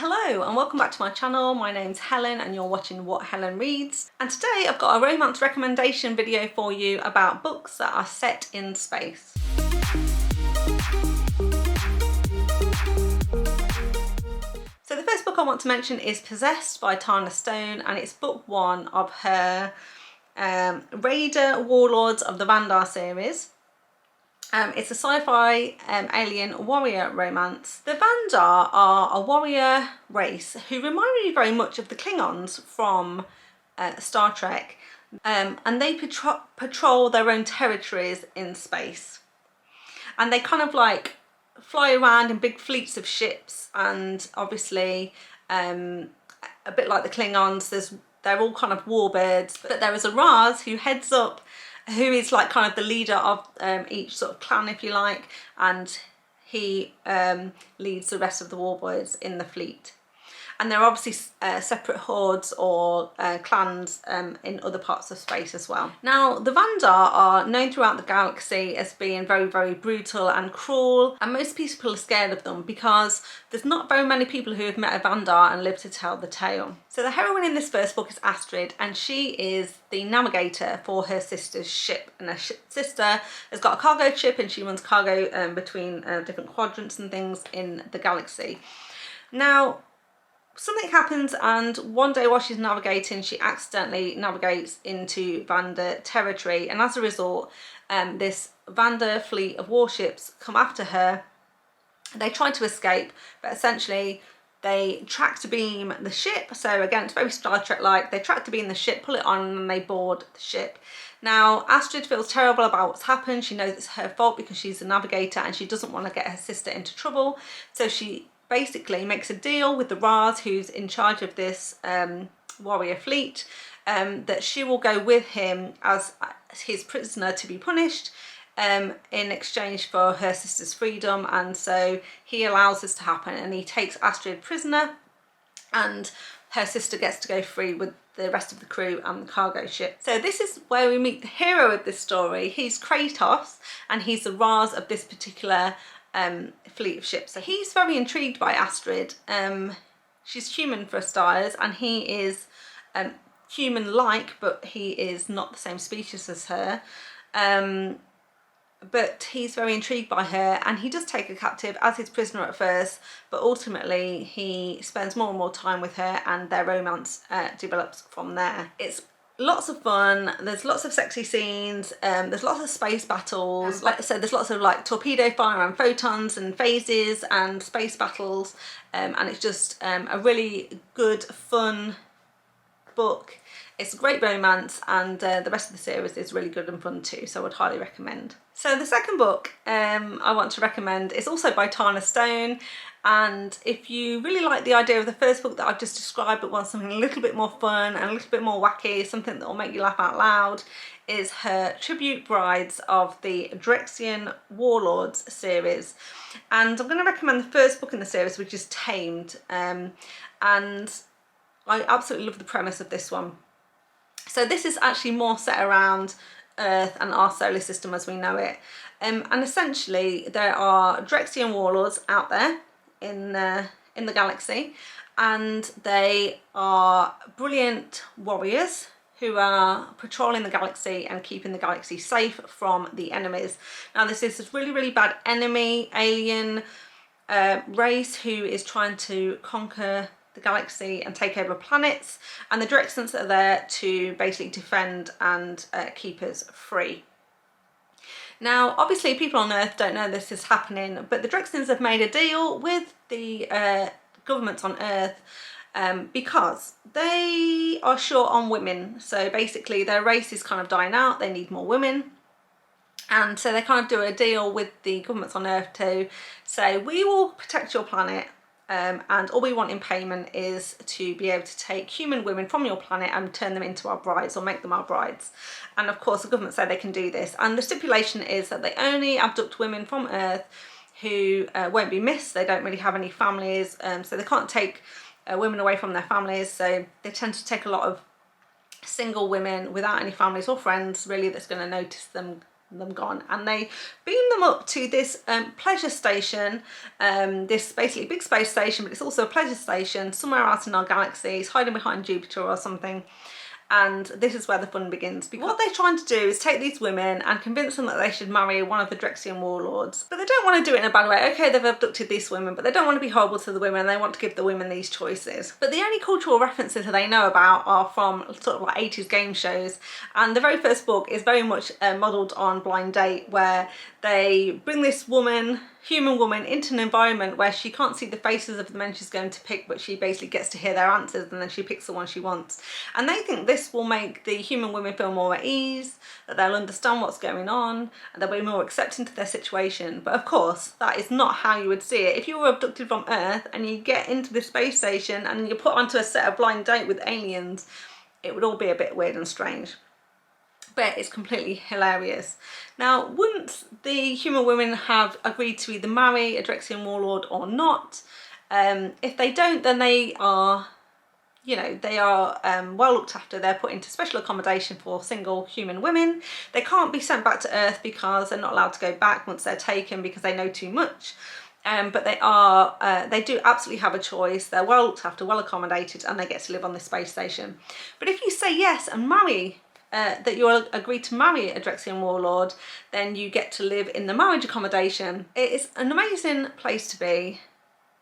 Hello and welcome back to my channel. My name's Helen and you're watching What Helen Reads. And today I've got a romance recommendation video for you about books that are set in space. So the first book I want to mention is Possessed by Tana and it's book one of her Raider Warlords of the Vandar series. It's a sci-fi alien warrior romance. The Vandar are a warrior race who remind me very much of the Klingons from Star Trek, and they patrol their own territories in space. And they kind of like fly around in big fleets of ships, and obviously a bit like the Klingons, they're all kind of warbirds, but there is a Raz who heads up, who is like kind of the leader of each sort of clan, if you like, and he leads the rest of the warbirds in the fleet. And there are obviously separate hordes or clans in other parts of space as well. Now, the Vandar are known throughout the galaxy as being very, very brutal and cruel, and most people are scared of them because there's not very many people who have met a Vandar and lived to tell the tale. So the heroine in this first book is Astrid, and she is the navigator for her sister's ship. And her sister has got a cargo ship and she runs cargo between different quadrants and things in the galaxy. Now, something happens, and one day while she's navigating, she accidentally navigates into Vandar territory, and as a result, this Vandar fleet of warships come after her. They try to escape, but essentially they tractor beam the ship. So again, it's very Star Trek-like. They tractor beam the ship, pull it on, and they board the ship. Now, Astrid feels terrible about what's happened. She knows it's her fault because she's a navigator and she doesn't want to get her sister into trouble. So she basically makes a deal with the Raz, who's in charge of this warrior fleet, that she will go with him as his prisoner to be punished in exchange for her sister's freedom. And so he allows this to happen, and he takes Astrid prisoner, and her sister gets to go free with the rest of the crew and the cargo ship. So this is where we meet the hero of this story. He's Kratos, and he's the Raz of this particular fleet of ships. So he's very intrigued by Astrid. She's human for starters, and he is human-like, but he is not the same species as her. But he's very intrigued by her, and he does take her captive as his prisoner at first, but ultimately he spends more and more time with her, and their romance develops from there. It's lots of fun. There's lots of sexy scenes. There's lots of space battles. Like I said, there's lots of like torpedo fire and photons and phases and space battles, and it's just a really good, fun book. It's a great romance, and the rest of the series is really good and fun too, so I would highly recommend. So the second book I want to recommend is also by Tana, and if you really like the idea of the first book that I've just described but want something a little bit more fun and a little bit more wacky, something that will make you laugh out loud, is her Tribute Brides of the Drexian Warlords series. And I'm going to recommend the first book in the series, which is Tamed, and I absolutely love the premise of this one. So this is actually more set around Earth and our solar system as we know it, and essentially there are Drexian warlords out there in the galaxy, and they are brilliant warriors who are patrolling the galaxy and keeping the galaxy safe from the enemies. Now this is this really, really bad enemy alien race who is trying to conquer the galaxy and take over planets, and the Drexians are there to basically defend and keep us free. Now obviously people on Earth don't know this is happening, but the Drexians have made a deal with the governments on Earth because they are short on women. So basically their race is kind of dying out, they need more women. And so they kind of do a deal with the governments on Earth to say, we will protect your planet, and all we want in payment is to be able to take human women from your planet and turn them into our brides, or make them our brides. And of course the government say they can do this, and the stipulation is that they only abduct women from Earth who won't be missed. They don't really have any families, so they can't take women away from their families, so they tend to take a lot of single women without any families or friends really that's going to notice them them gone, and they beam them up to this pleasure station, this basically big space station, but it's also a pleasure station somewhere out in our galaxy. It's hiding behind Jupiter or something. And this is where the fun begins, because what they're trying to do is take these women and convince them that they should marry one of the Drexian warlords. But they don't want to do it in a bad way. Okay, they've abducted these women, but they don't want to be horrible to the women. They want to give the women these choices. But the only cultural references that they know about are from sort of like 80s game shows. And the very first book is very much modelled on Blind Date, where they bring this woman, human woman, into an environment where she can't see the faces of the men she's going to pick, but she basically gets to hear their answers, and then she picks the one she wants. And they think this will make the human women feel more at ease, that they'll understand what's going on, and they'll be more accepting to their situation. But of course, that is not how you would see it. If you were abducted from Earth and you get into this space station and you're put onto a set of Blind Date with aliens, it would all be a bit weird and strange. But it's completely hilarious. Now, once the human women have agreed to either marry a Drexian warlord or not, if they don't, then they are, you know, they are well looked after. They're put into special accommodation for single human women. They can't be sent back to Earth because they're not allowed to go back once they're taken, because they know too much. But they do absolutely have a choice. They're well looked after, well accommodated, and they get to live on this space station. But if you say yes and marry, that you're agreed to marry a Drexian warlord, then you get to live in the marriage accommodation. It is an amazing place to be.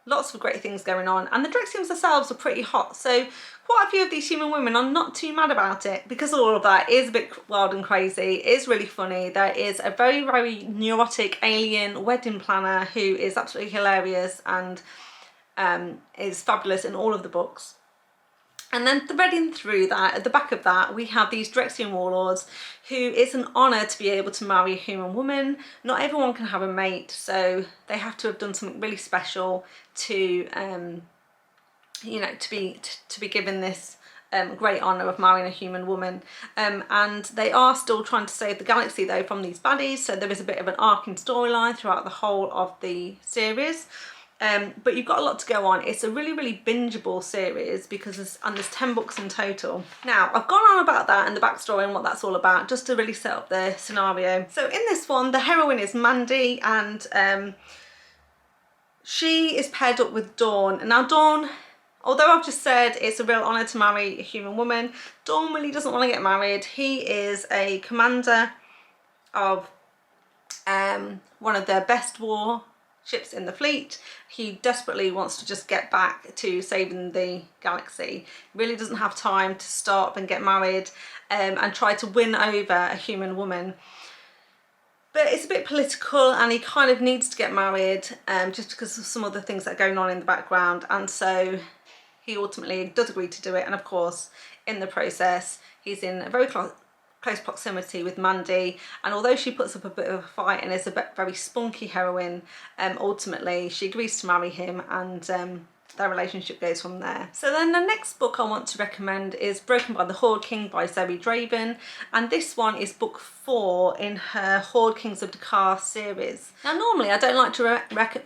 Lots of great things going on, and the Drexians themselves are pretty hot, so quite a few of these human women are not too mad about it, because all of that is a bit wild and crazy. It is really funny. There is a very, very neurotic alien wedding planner who is absolutely hilarious and is fabulous in all of the books. And then threading through that, at the back of that, we have these Drexian warlords who it's an honour to be able to marry a human woman. Not everyone can have a mate, so they have to have done something really special to, you know, to be given this great honour of marrying a human woman. And they are still trying to save the galaxy though from these baddies, so there is a bit of an arcing storyline throughout the whole of the series. But you've got a lot to go on. It's a really, really bingeable series because there's 10 books in total. Now, I've gone on about that and the backstory and what that's all about, just to really set up the scenario. So in this one, the heroine is Mandy, and she is paired up with Dawn. And now Dawn, although I've just said it's a real honour to marry a human woman, Dawn really doesn't want to get married. He is a commander of one of their best war ships in the fleet. He desperately wants to just get back to saving the galaxy. Really doesn't have time to stop and get married and try to win over a human woman. But it's a bit political, and he kind of needs to get married just because of some other things that are going on in the background, and so he ultimately does agree to do it. And of course, in the process, he's in a very close proximity with Mandy, and although she puts up a bit of a fight and is a very spunky heroine, ultimately she agrees to marry him, and their relationship goes from there. So then the next book I want to recommend is Broken by the Horde King by Zoey Draven, and this one is book 4 in her Horde Kings of Dakar series. Now normally I don't like to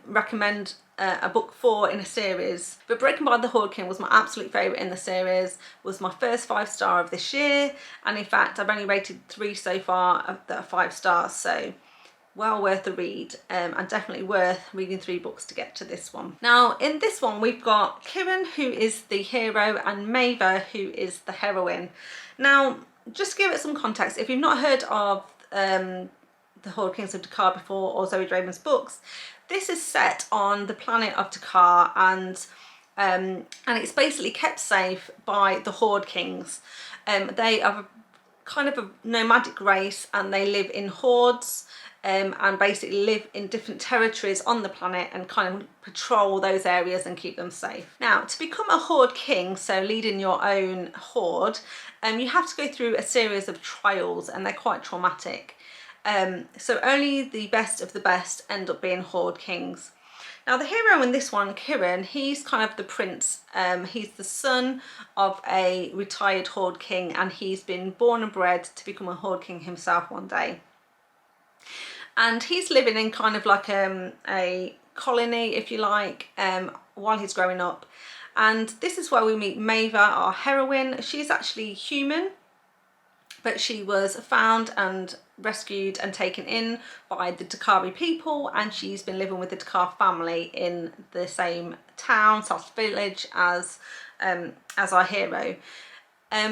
recommend a book 4 in a series, but Broken by the Horde King was my absolute favourite in the series, was my first 5-star of this year, and in fact I've only rated 3 so far that are 5 stars, so well worth the read, and definitely worth reading 3 books to get to this one. Now in this one we've got Corin, who is the hero, and Maeva, who is the heroine. Now just to give it some context, if you've not heard of the Horde Kings of Dakar before, or Zoey Draven's books, this is set on the planet of Dakar, and it's basically kept safe by the Horde Kings. They are kind of a nomadic race, and they live in hordes, and basically live in different territories on the planet and kind of patrol those areas and keep them safe. Now, to become a Horde King, so leading your own horde, you have to go through a series of trials, and they're quite traumatic. So only the best of the best end up being Horde Kings. Now the hero in this one, Corin, he's kind of the prince. He's the son of a retired Horde King, and he's been born and bred to become a Horde King himself one day. And he's living in kind of like a colony, if you like, while he's growing up. And this is where we meet Maeva, our heroine. She's actually human, but she was found and rescued and taken in by the Dakari people, and she's been living with the Dakar family in the same town / village as our hero.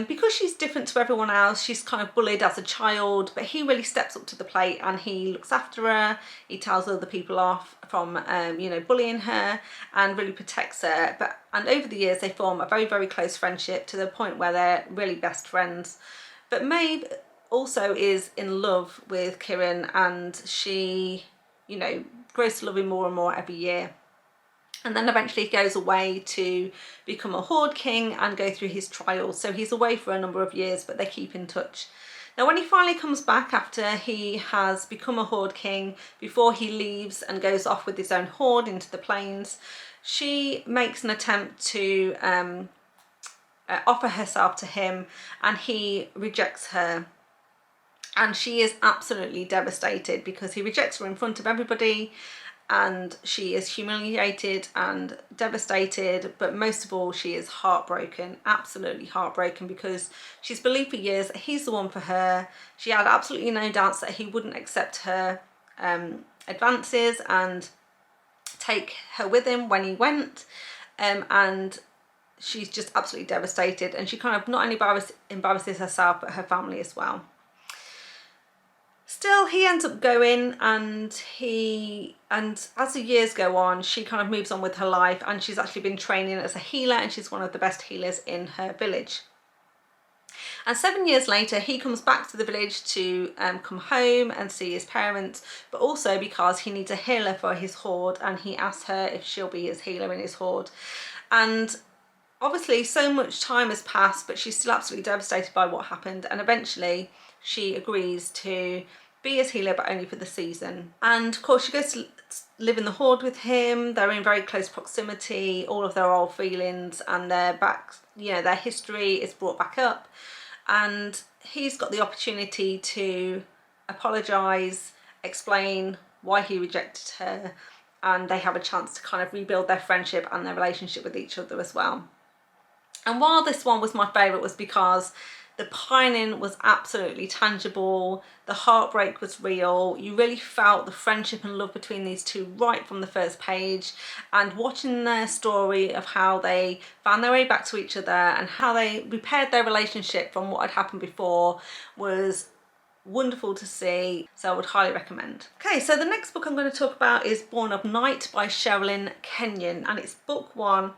Because she's different to everyone else, she's kind of bullied as a child, but he really steps up to the plate and he looks after her. He tells other people off from you know, bullying her, and really protects her. And over the years they form a very, very close friendship to the point where they're really best friends. But Maeve also is in love with Corin, and she, you know, grows to love him more and more every year. And then eventually he goes away to become a Horde king and go through his trials. So he's away for a number of years, but they keep in touch. Now when he finally comes back after he has become a Horde king, before he leaves and goes off with his own horde into the plains, she makes an attempt to offer herself to him, and he rejects her. And she is absolutely devastated because he rejects her in front of everybody, and she is humiliated and devastated, but most of all she is heartbroken, absolutely heartbroken, because she's believed for years that he's the one for her. She had absolutely no doubts that he wouldn't accept her advances and take her with him when he went, and she's just absolutely devastated, and she kind of not only embarrasses herself but her family as well. Still, he ends up going, and as the years go on, she kind of moves on with her life, and she's actually been training as a healer, and she's one of the best healers in her village. And 7 years later, he comes back to the village to come home and see his parents, but also because he needs a healer for his horde, and he asks her if she'll be his healer in his horde. And obviously so much time has passed, but she's still absolutely devastated by what happened, and eventually she agrees to be his healer, but only for the season. And of course she goes to live in the horde with him. They're in very close proximity. All of their old feelings and their their history is brought back up, and he's got the opportunity to apologise, explain why he rejected her, and they have a chance to kind of rebuild their friendship and their relationship with each other as well. And while this one was my favourite was because the pining was absolutely tangible, the heartbreak was real, you really felt the friendship and love between these two right from the first page, and watching their story of how they found their way back to each other and how they repaired their relationship from what had happened before was wonderful to see, so I would highly recommend. Okay, so the next book I'm going to talk about is Born of Night by Sherilyn Kenyon, and it's book 1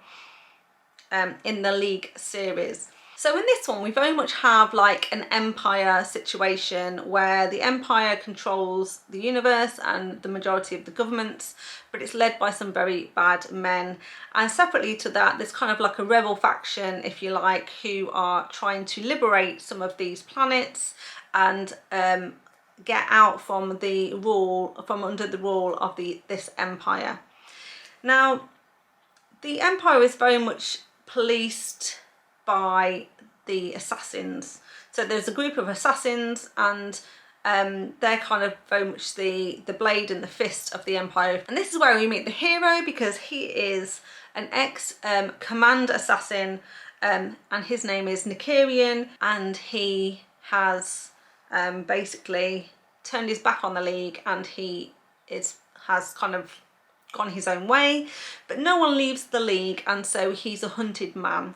in the League series. So in this one we very much have like an empire situation where the empire controls the universe and the majority of the governments, but it's led by some very bad men. And separately to that, there's kind of like a rebel faction, if you like, who are trying to liberate some of these planets and get out from under the rule of this empire. Now the empire is very much policed by the assassins. So there's a group of assassins, and they're kind of very much the blade and the fist of the empire. And this is where we meet the hero, because he is an ex-command assassin, and his name is Kenyon, and he has basically turned his back on the League, and he has kind of gone his own way, but no one leaves the League, and so he's a hunted man.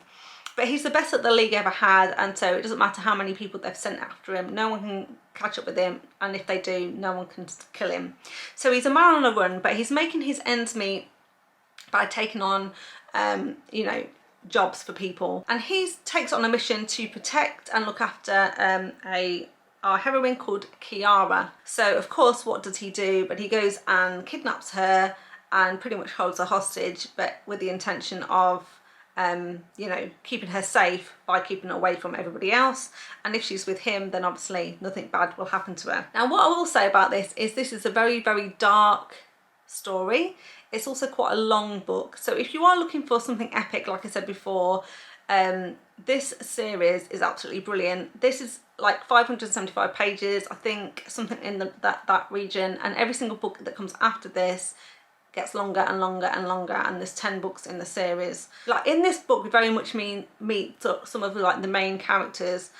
But he's the best that the League ever had, and so it doesn't matter how many people they've sent after him, no one can catch up with him, and if they do, no one can kill him. So he's a man on a run, but he's making his ends meet by taking on you know, jobs for people. And he takes on a mission to protect and look after our heroine called Kiara. So of course, what does he do? But he goes and kidnaps her and pretty much holds her hostage, but with the intention of you know, keeping her safe by keeping her away from everybody else. And if she's with him, then obviously nothing bad will happen to her. Now what I will say about this is a very, very dark story. It's also quite a long book, so if you are looking for something epic, like I said before, this series is absolutely brilliant. This is like 575 pages, I think, something in that region, and every single book that comes after this gets longer and longer and longer, and there's 10 books in the series. Like in this book, we very much meet some of like the main characters,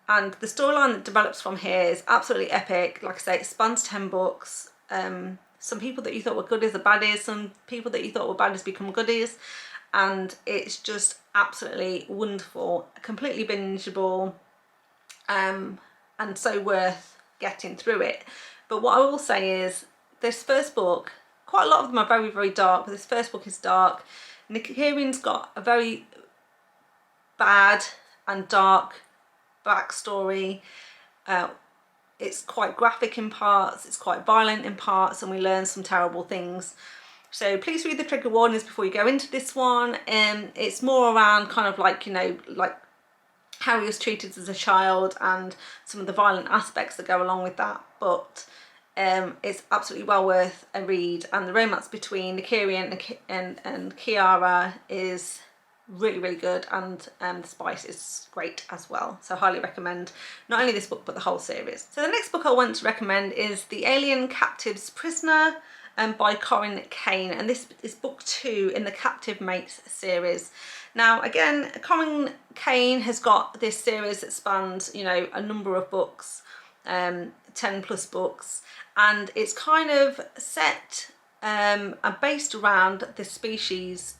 And the storyline that develops from here is absolutely epic. Like I say, it spans 10 books. Some people that you thought were goodies are baddies, some people that you thought were baddies become goodies, and it's just absolutely wonderful, completely bingeable, and so worth getting through it. But what I will say is, this first book, quite a lot of them are very, very dark, but this first book is dark. Kieran's got a very bad and dark backstory. It's quite graphic in parts, it's quite violent in parts, and we learn some terrible things. So please read the trigger warnings before you go into this one. It's more around kind of like, you know, like how he was treated as a child and some of the violent aspects that go along with that. But it's absolutely well worth a read, and the romance between Kieran and Kiara is really, really good, and the spice is great as well. So highly recommend not only this book but the whole series. So the next book I want to recommend is The Alien Captive's Prisoner by Corin, Cain, and this is book 2 in the Captive Mates series. Now again, Corin Cain has got this series that spans, you know, a number of books, 10 plus books, and it's kind of set and based around this species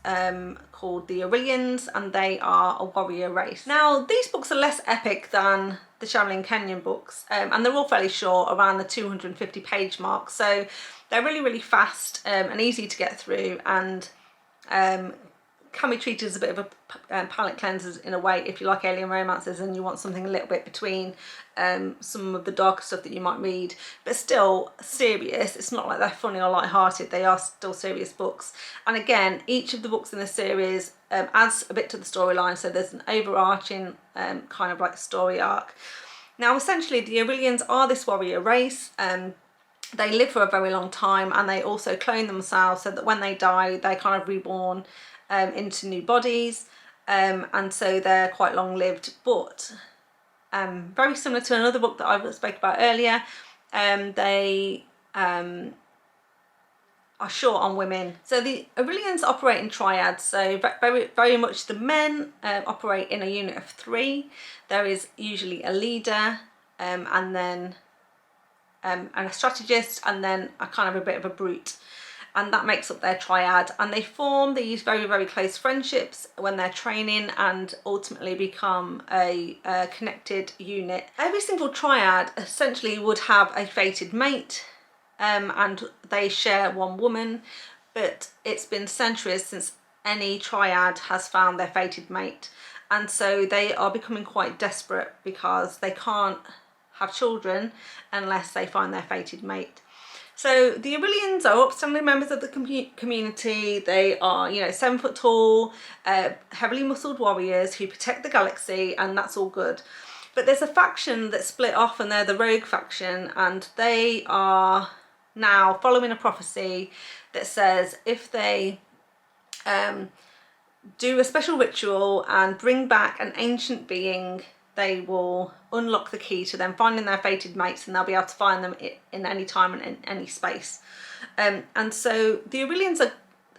called the Aurelians, and they are a warrior race. Now these books are less epic than the Sherilyn Kenyon books, and they're all fairly short, around the 250 page mark, so they're really, really fast and easy to get through, and can be treated as a bit of a palate cleanser in a way if you like alien romances and you want something a little bit between some of the darker stuff that you might read, but still serious. It's not like they're funny or light-hearted, they are still serious books. And again, each of the books in the series adds a bit to the storyline, so there's an overarching kind of like story arc. Now essentially the Aurelians are this warrior race. They live for a very long time, and they also clone themselves so that when they die they're kind of reborn into new bodies, and so they're quite long-lived. But very similar to another book that I spoke about earlier, they are short on women. So the Aurelians operate in triads, so very much the men operate in a unit of 3. There is usually a leader, and then and a strategist, and then a kind of a bit of a brute, and that makes up their triad. And they form these very, very close friendships when they're training, and ultimately become a connected unit. Every single triad essentially would have a fated mate, and they share one woman, but it's been centuries since any triad has found their fated mate, and so they are becoming quite desperate because they can't have children unless they find their fated mate. So the Aurelians are upstanding members of the community. They are, you know, 7 foot tall, heavily muscled warriors who protect the galaxy, and that's all good. But there's a faction that split off, and they're the rogue faction, and they are now following a prophecy that says if they do a special ritual and bring back an ancient being, they will unlock the key to them finding their fated mates, and they'll be able to find them in any time and in any space. And so the Aurelians are,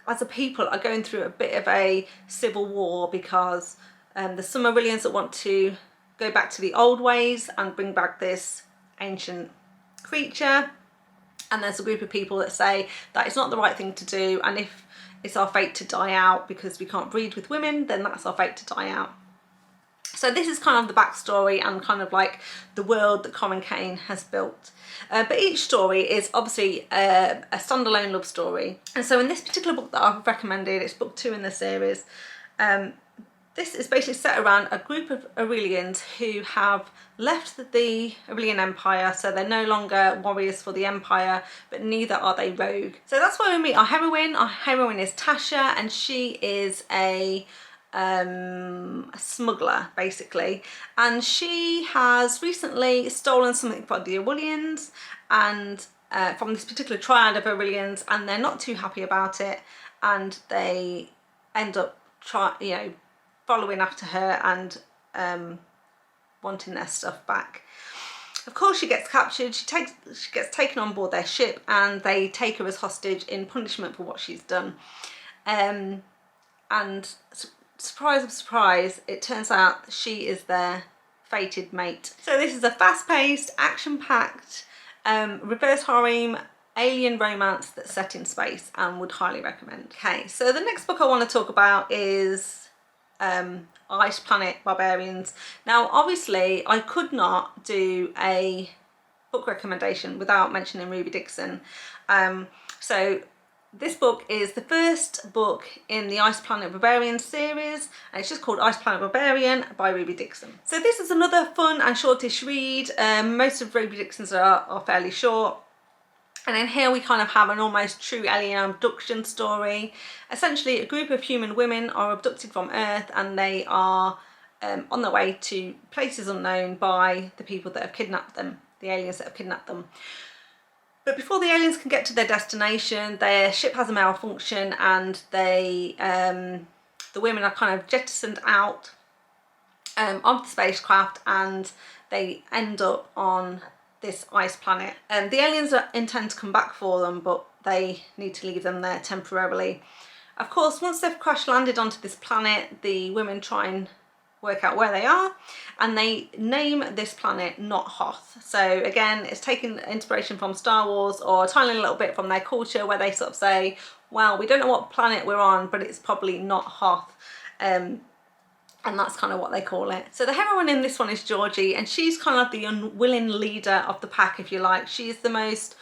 as a people, are going through a bit of a civil war, because there's some Aurelians that want to go back to the old ways and bring back this ancient creature, and there's a group of people that say that it's not the right thing to do, and if it's our fate to die out because we can't breed with women, then that's our fate to die out. So this is kind of the backstory and kind of like the world that Corin Cain has built. But each story is obviously a standalone love story. And so in this particular book that I've recommended, it's book 2 in the series, this is basically set around a group of Aurelians who have left the Aurelian Empire, so they're no longer warriors for the Empire, but neither are they rogue. So that's why we meet our heroine. Our heroine is Tasha, and she is a smuggler basically, and she has recently stolen something from the Aurelians, and from this particular triad of Aurelians, and they're not too happy about it, and they end up following after her and wanting their stuff back. Of course she gets captured, she gets taken on board their ship, and they take her as hostage in punishment for what she's done. And surprise of surprise, it turns out she is their fated mate. So this is a fast-paced, action-packed, reverse harem alien romance that's set in space, and would highly recommend. Okay, so the next book I want to talk about is Ice Planet Barbarians. Now obviously I could not do a book recommendation without mentioning Ruby Dixon. So this book is the first book in the Ice Planet Barbarian series, and it's just called Ice Planet Barbarian by Ruby Dixon. So this is another fun and shortish read. Most of Ruby Dixon's are fairly short. And then here we kind of have an almost true alien abduction story. Essentially, a group of human women are abducted from Earth, and they are on their way to places unknown by the people that have kidnapped them, the aliens that have kidnapped them. But before the aliens can get to their destination, their ship has a malfunction, and they, the women are kind of jettisoned out of the spacecraft, and they end up on this ice planet. And the aliens intend to come back for them, but they need to leave them there temporarily. Of course, once they've crash landed onto this planet, the women try and work out where they are, and they name this planet Not Hoth. So again, it's taking inspiration from Star Wars, or a tiny little bit from their culture, where they sort of say, well, we don't know what planet we're on, but it's probably not Hoth. And that's kind of what they call it. So the heroine in this one is Georgie, and she's kind of the unwilling leader of the pack, if you like. She's the most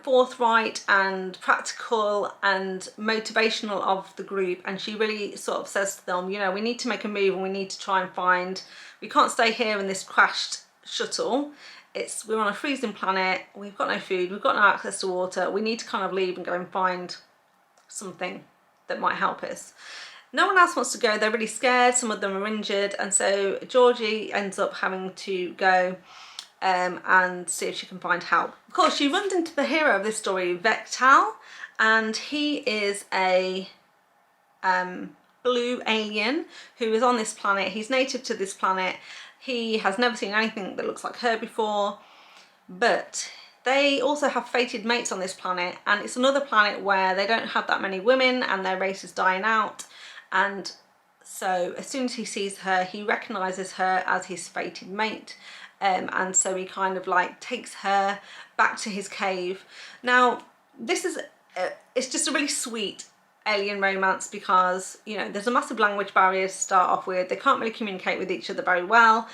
forthright and practical and motivational of the group, and she really sort of says to them, you know, we need to make a move, and we need to try and find, we can't stay here in this crashed shuttle. We're on a freezing planet, we've got no food, we've got no access to water, we need to kind of leave and go and find something that might help us. No one else wants to go, they're really scared, some of them are injured, and so Georgie ends up having to go and see if she can find help. Of course, she runs into the hero of this story, Vectal, and he is a blue alien who is on this planet. He's native to this planet. He has never seen anything that looks like her before, but they also have fated mates on this planet, and it's another planet where they don't have that many women and their race is dying out. And so as soon as he sees her, he recognises her as his fated mate, and so he kind of like takes her back to his cave. Now this is it's just a really sweet alien romance, because you know there's a massive language barrier to start off with. They can't really communicate with each other very well,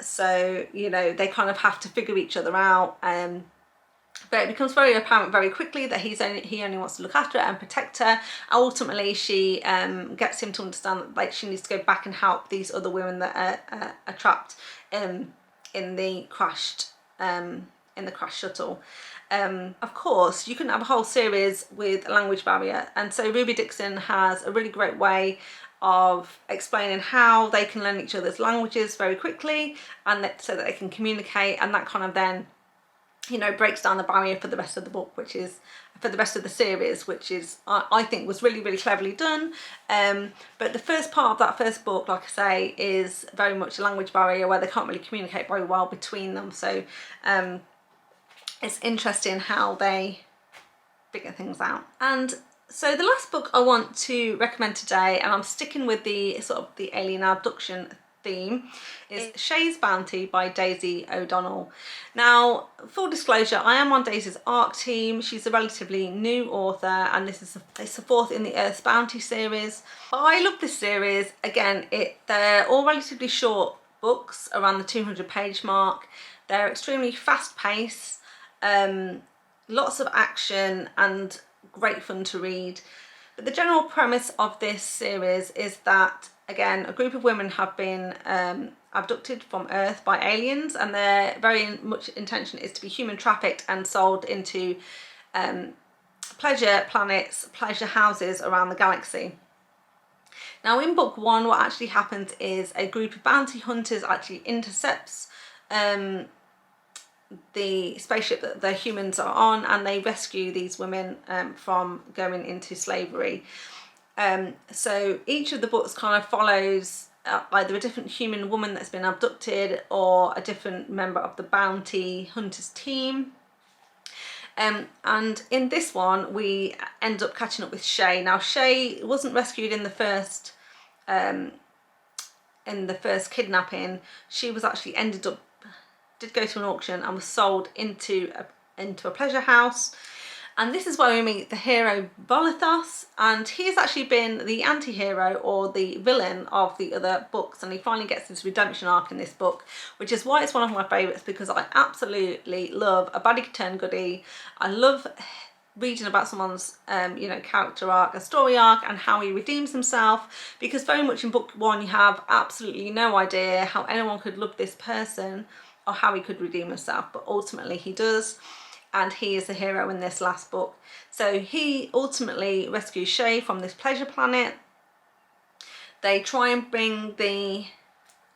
so you know they kind of have to figure each other out. But it becomes very apparent very quickly that he only wants to look after her and protect her. Crultimately, she gets him to understand that like she needs to go back and help these other women that are trapped in the crashed shuttle. Of course, you couldn't have a whole series with a language barrier, and so Ruby Dixon has a really great way of explaining how they can learn each other's languages very quickly, and so that they can communicate, and that kind of then, you know, breaks down the barrier for the rest of the book, which is for the rest of the series, which is I think was really, really cleverly done. But the first part of that first book, like I say, is very much a language barrier where they can't really communicate very well between them. So it's interesting how they figure things out. And so the last book I want to recommend today, and I'm sticking with the sort of the alien abduction theme, is Shae's Bounty by Deysi O'Donnell. Now, full disclosure, I am on Deysi's ARC team. She's a relatively new author, and it's the fourth in the Earth's Bounty series. I love this series. Again, they're all relatively short books, around the 200-page mark. They're extremely fast-paced, lots of action, and great fun to read. But the general premise of this series is that, again, a group of women have been abducted from Earth by aliens, and their very much intention is to be human trafficked and sold into pleasure planets, pleasure houses around the galaxy. Now in book one, what actually happens is a group of bounty hunters actually intercepts the spaceship that the humans are on, and they rescue these women from going into slavery. So each of the books kind of follows either a different human woman that's been abducted or a different member of the bounty hunters team. And in this one we end up catching up with Shae. Now Shae wasn't rescued in the first in the first kidnapping, she was actually did go to an auction and was sold into a pleasure house. And this is where we meet the hero Bolithos, and he's actually been the anti-hero or the villain of the other books, and he finally gets his redemption arc in this book, which is why it's one of my favourites, because I absolutely love a baddie turn goodie. I love reading about someone's you know, character arc, a story arc, and how he redeems himself, because very much in book one you have absolutely no idea how anyone could love this person or how he could redeem himself, but ultimately he does. And he is the hero in this last book. So he ultimately rescues Shae from this pleasure planet. They try and bring the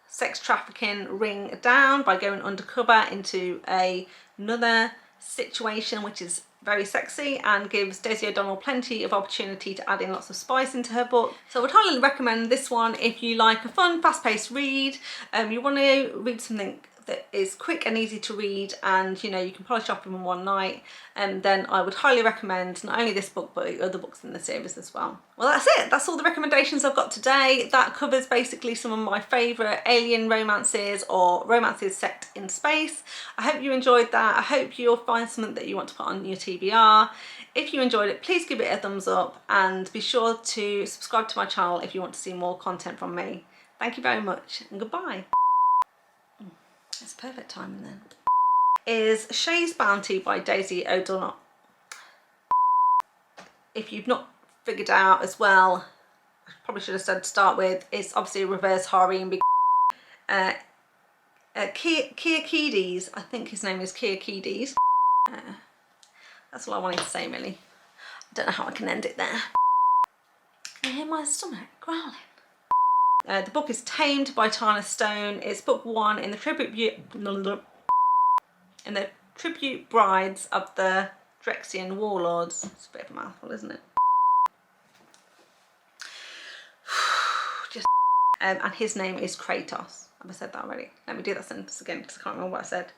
sex trafficking ring down by going undercover into another situation, which is very sexy and gives Deysi O'Donnell plenty of opportunity to add in lots of spice into her book. So I would highly recommend this one if you like a fun, fast-paced read. You want to read something that is quick and easy to read, and you know, you can polish off in one night, and then I would highly recommend not only this book but the other books in the series as well. Well, that's it. That's all the recommendations I've got today. That covers basically some of my favourite alien romances or romances set in space. I hope you enjoyed that. I hope you'll find something that you want to put on your TBR. If you enjoyed it, please give it a thumbs up, and be sure to subscribe to my channel if you want to see more content from me. Thank you very much, and goodbye. It's perfect timing then. Is Shae's Bounty by Deysi O'Donnell. If you've not figured out as well, I probably should have said to start with, it's obviously a reverse harem. Keakides, I think his name is Keakides. That's all I wanted to say really. I don't know how I can end it there. Can you hear my stomach growling? The book is Tamed by Tana Stone. It's book one in the tribute brides of the Drexian warlords. It's a bit of a mouthful, isn't it? And his name is Kratos. Have I said that already? Let me do that sentence again because I can't remember what I said.